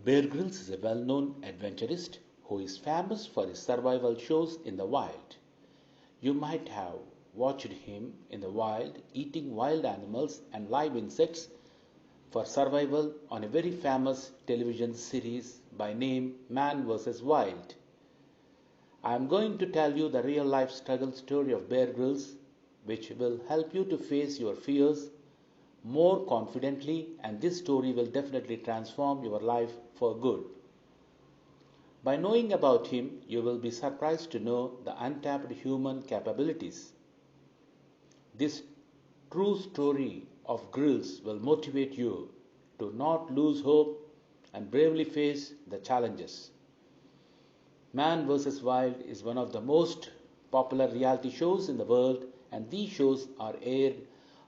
Bear Grylls is a well-known adventurist who is famous for his survival shows in the wild. You might have watched him in the wild eating wild animals and live insects for survival on a very famous television series by name Man vs. Wild. I am going to tell you the real life struggle story of Bear Grylls, which will help you to face your fears more confidently, and this story will definitely transform your life for good. By knowing about him, you will be surprised to know the untapped human capabilities. This true story of Grylls will motivate you to not lose hope and bravely face the challenges. Man vs. Wild is one of the most popular reality shows in the world, and these shows are aired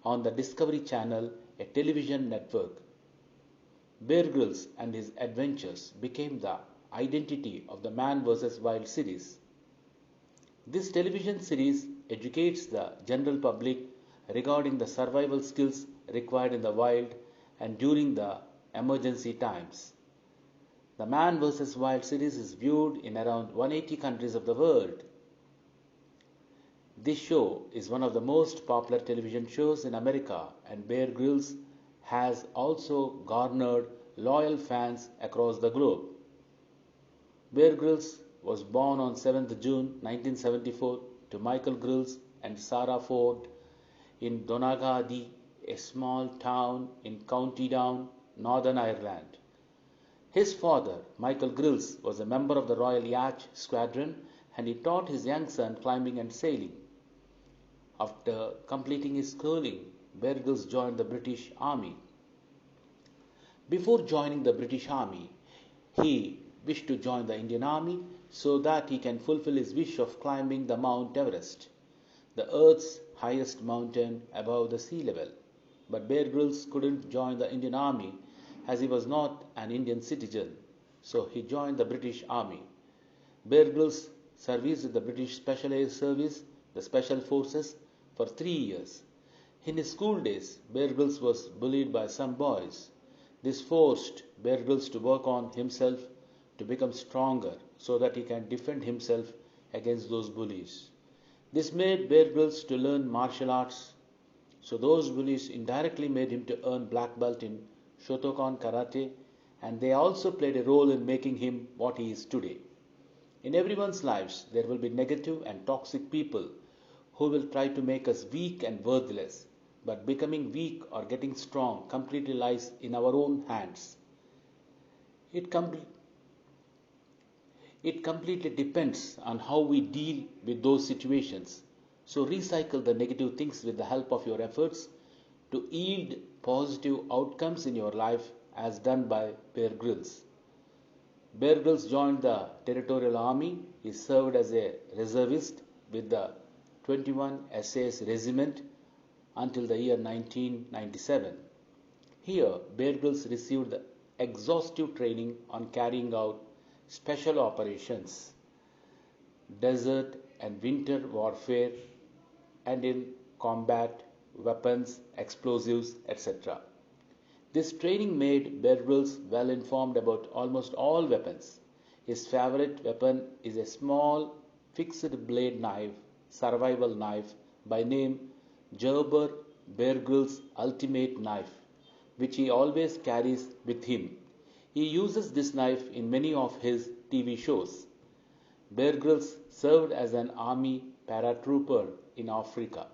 on the Discovery Channel, a television network. Bear Grylls and his adventures became the identity of the Man vs. Wild series. This television series educates the general public regarding the survival skills required in the wild and during the emergency times. The Man vs. Wild series is viewed in around 180 countries of the world. This show is one of the most popular television shows in America, and Bear Grylls has also garnered loyal fans across the globe. Bear Grylls was born on 7th June 1974 to Michael Grylls and Sarah Ford in Donaghadee, a small town in County Down, Northern Ireland. His father, Michael Grylls, was a member of the Royal Yacht Squadron, and he taught his young son climbing and sailing. After completing his schooling, Bear Grylls joined the British Army. Before joining the British Army, he wished to join the Indian Army so that he can fulfill his wish of climbing the Mount Everest, the Earth's highest mountain above the sea level. But Bear Grylls couldn't join the Indian Army as he was not an Indian citizen, so he joined the British Army. Bear Grylls serviced with the British Special Air Service, the Special Forces, for 3 years. In his school days, Bear Grylls was bullied by some boys. This forced Bear Grylls to work on himself to become stronger so that he can defend himself against those bullies. This made Bear Grylls to learn martial arts, so those bullies indirectly made him to earn black belt in Shotokan Karate, and they also played a role in making him what he is today. In everyone's lives, there will be negative and toxic people who will try to make us weak and worthless, but becoming weak or getting strong completely lies in our own hands. It completely depends on how we deal with those situations. So recycle the negative things with the help of your efforts to yield positive outcomes in your life, as done by Bear Grylls. Bear Grylls joined the Territorial Army. He served as a reservist with the 21 SAS Regiment until the year 1997. Here, Bear Grylls received the exhaustive training on carrying out special operations, desert and winter warfare, and in combat, weapons, explosives, etc. This training made Bear Grylls well informed about almost all weapons. His favorite weapon is a small fixed blade knife, survival knife by name Gerber Bear Grylls Ultimate Knife, which he always carries with him. He uses this knife in many of his TV shows. Bear Grylls served as an army paratrooper in Africa.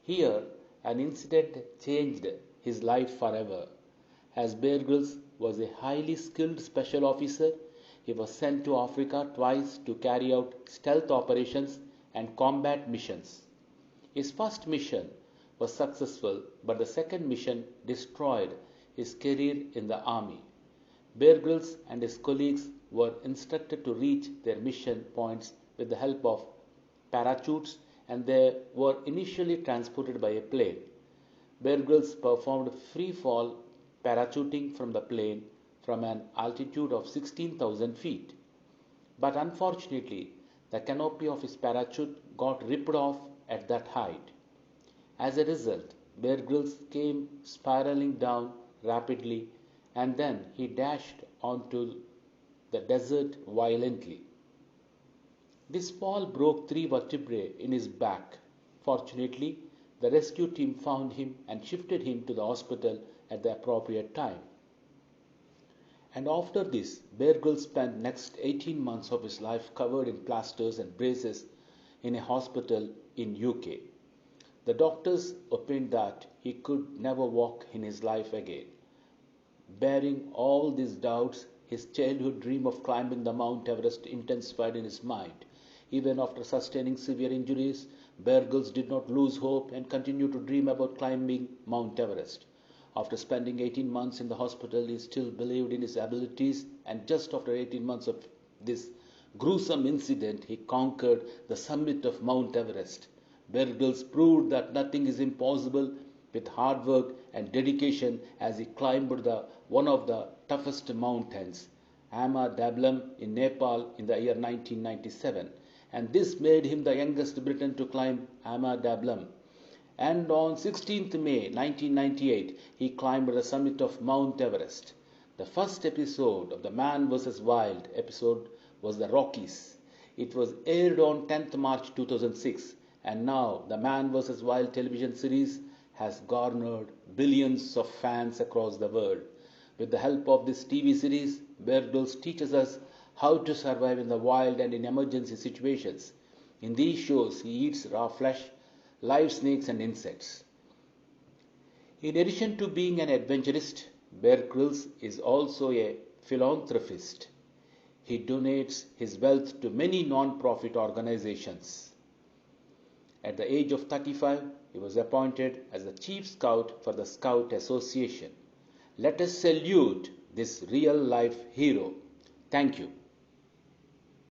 Here, an incident changed his life forever. As Bear Grylls was a highly skilled special officer, he was sent to Africa twice to carry out stealth operations and combat missions. His first mission was successful, but the second mission destroyed his career in the army. Bear Grylls and his colleagues were instructed to reach their mission points with the help of parachutes, and they were initially transported by a plane. Bear Grylls performed free fall parachuting from the plane from an altitude of 16,000 feet. But unfortunately, the canopy of his parachute got ripped off at that height. As a result, Bear Grylls came spiraling down rapidly and then he dashed onto the desert violently. This fall broke 3 vertebrae in his back. Fortunately, the rescue team found him and shifted him to the hospital at the appropriate time. And after this, Bear Grylls spent next 18 months of his life covered in plasters and braces in a hospital in UK. The doctors opined that he could never walk in his life again. Bearing all these doubts, his childhood dream of climbing the Mount Everest intensified in his mind. Even after sustaining severe injuries, Bear Grylls did not lose hope and continued to dream about climbing Mount Everest. After spending 18 months in the hospital, he still believed in his abilities, and just after 18 months of this gruesome incident, he conquered the summit of Mount Everest. Bear Grylls proved that nothing is impossible with hard work and dedication as he climbed one of the toughest mountains, Ama Dablam in Nepal in the year 1997. And this made him the youngest Briton to climb Ama Dablam. And on 16th May 1998, he climbed the summit of Mount Everest. The first episode of the Man vs. Wild episode was the Rockies. It was aired on 10th March 2006, and now the Man vs. Wild television series has garnered billions of fans across the world. With the help of this TV series, Bear Grylls teaches us how to survive in the wild and in emergency situations. In these shows, he eats raw flesh, live snakes and insects. In addition to being an adventurist, Bear Grylls is also a philanthropist. He donates his wealth to many non-profit organizations. At the age of 35, he was appointed as the Chief Scout for the Scout Association. Let us salute this real-life hero. Thank you.